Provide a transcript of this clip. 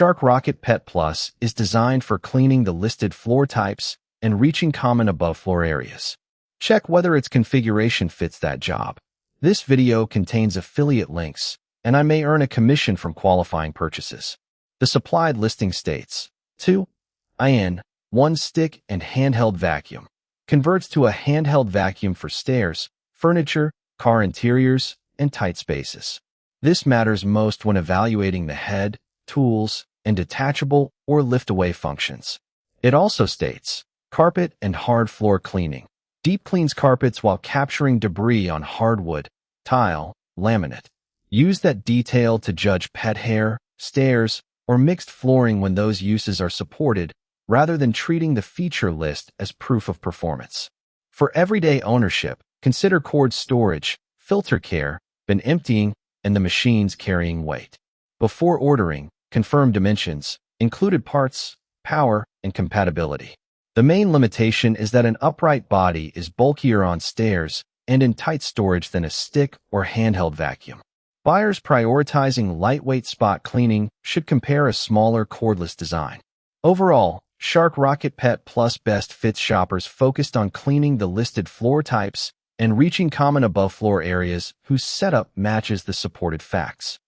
Shark Rocket Pet Plus is designed for cleaning the listed floor types and reaching common above-floor areas. Check whether its configuration fits that job. This video contains affiliate links, and I may earn a commission from qualifying purchases. The supplied listing states, 2. ASIN, 1 stick and handheld vacuum. Converts to a handheld vacuum for stairs, furniture, car interiors, and tight spaces. This matters most when evaluating the head, tools, and detachable or lift-away functions. It also states, carpet and hard floor cleaning. Deep cleans carpets while capturing debris on hardwood, tile, laminate. Use that detail to judge pet hair, stairs, or mixed flooring when those uses are supported, rather than treating the feature list as proof of performance. For everyday ownership, consider cord storage, filter care, bin emptying, and the machine's carrying weight. Before ordering, confirm dimensions, included parts, power, and compatibility. The main limitation is that an upright body is bulkier on stairs and in tight storage than a stick or handheld vacuum. Buyers prioritizing lightweight spot cleaning should compare a smaller cordless design. Overall, Shark Rocket Pet Plus best fits shoppers focused on cleaning the listed floor types and reaching common above-floor areas whose setup matches the supported facts.